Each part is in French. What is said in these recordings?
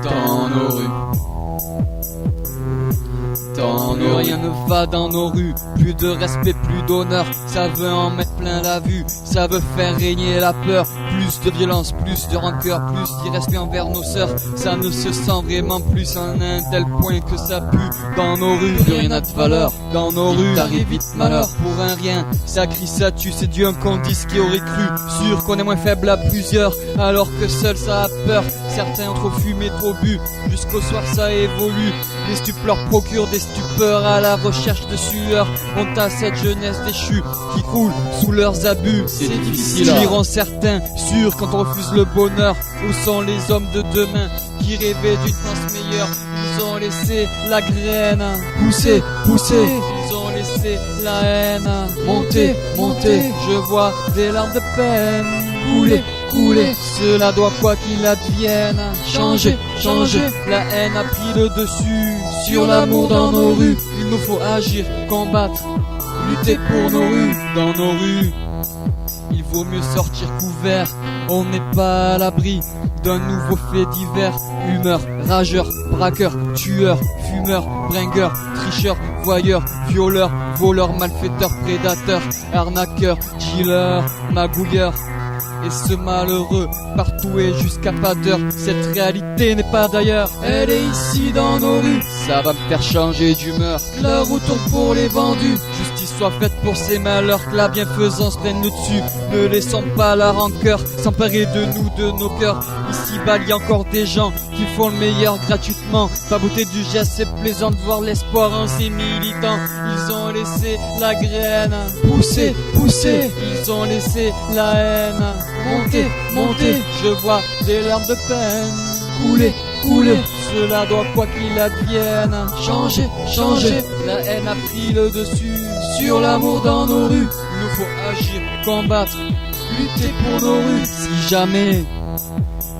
Dans nos rues. Dans nos rien ne va dans nos rues, plus de respect, plus d'honneur, ça veut en mettre plein la vue, ça veut faire régner la peur, plus de violence, plus de rancœur, plus d'irrespect envers nos sœurs, ça ne se sent vraiment plus en un tel point que ça pue. Dans nos rues, plus rien n'a de valeur, dans nos rues, t'arrives vite malheur, pour un rien, ça crie, ça tue, c'est Dieu qu'on dit ce qui aurait cru, sûr qu'on est moins faible à plusieurs, alors que seul ça a peur, certains ont trop fumé, trop bu, jusqu'au soir ça évolue, les stupes leur procurent des stupeurs à la recherche de sueur. Honte à cette jeunesse déchue qui coule sous leurs abus. C'est difficile, diront certains, sûr quand on refuse le bonheur. Où sont les hommes de demain qui rêvaient d'une France meilleure? Ils ont laissé la graine pousser, pousser. Ils ont laissé la haine monter, monter. Je vois des larmes de peine couler, couler. Cela doit quoi qu'il advienne changer, changer. La haine a pris le dessus sur l'amour dans nos rues. Il nous faut agir, combattre, lutter pour nos rues. Dans nos rues, il vaut mieux sortir couvert. On n'est pas à l'abri d'un nouveau fait divers. Humeur, rageur, braqueur, tueur, fumeur, bringueur, tricheur, voyeur, violeur, voleur, malfaiteur, prédateur, arnaqueur, dealer, magouilleur. Et ce malheureux partout et jusqu'à pas d'heure. Cette réalité n'est pas d'ailleurs, elle est ici dans nos rues. Ça va me faire changer d'humeur, la route tourne pour les vendus. Justice soit faite pour ces malheurs, que la bienfaisance prenne le dessus. Ne laissons pas la rancœur s'emparer de nous, de nos cœurs. Ici-bas il y a encore des gens qui font le meilleur gratuitement. Pas beauté du geste, c'est plaisant de voir l'espoir en ces militants. Ils ont laissé la graine pousser, pousser. Ils ont laissé la haine monter, monter. Je vois des larmes de peine couler, couler. Cela doit quoi qu'il advienne changer, changer. La haine a pris le dessus sur l'amour dans nos rues. Il nous faut agir, combattre, lutter pour nos rues. Si jamais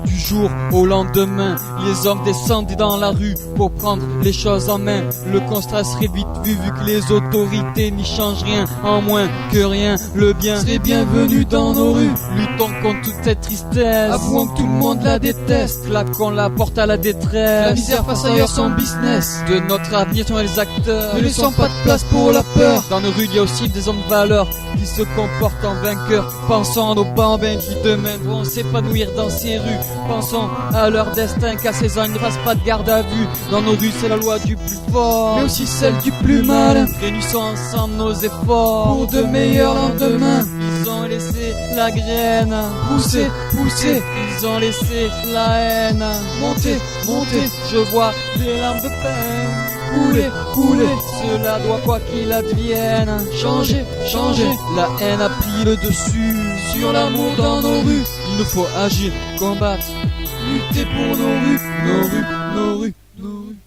du jour au lendemain, les hommes descendent dans la rue pour prendre les choses en main, le constat serait vite vu que les autorités n'y changent rien, en moins que rien, le bien serait bienvenu dans nos rues. Luttons contre toute cette tristesse, avouons que tout le monde la déteste, claquons la porte à la détresse, la misère face ailleurs son business, de notre avenir sont les acteurs, ne laissons pas de place pour la peur. Dans nos rues il y a aussi des hommes de valeur qui se comportent en vainqueurs, pensons à nos bambins qui demain vont s'épanouir dans ces rues. Pensons à leur destin, qu'à 16 ans ils ne fassent pas de garde à vue. Dans nos rues c'est la loi du plus fort, mais aussi celle du plus malin. Réunissons ensemble nos efforts pour de meilleurs lendemains. Ils ont laissé la graine pousser, pousser. Ils ont laissé la haine monter, monter. Je vois des larmes de peine couler, couler. Cela doit quoi qu'il advienne changer, changer. La haine a pris le dessus sur l'amour dans nos rues. Il nous faut agir, combattre, lutter pour nos rues, nos rues, nos rues, nos rues.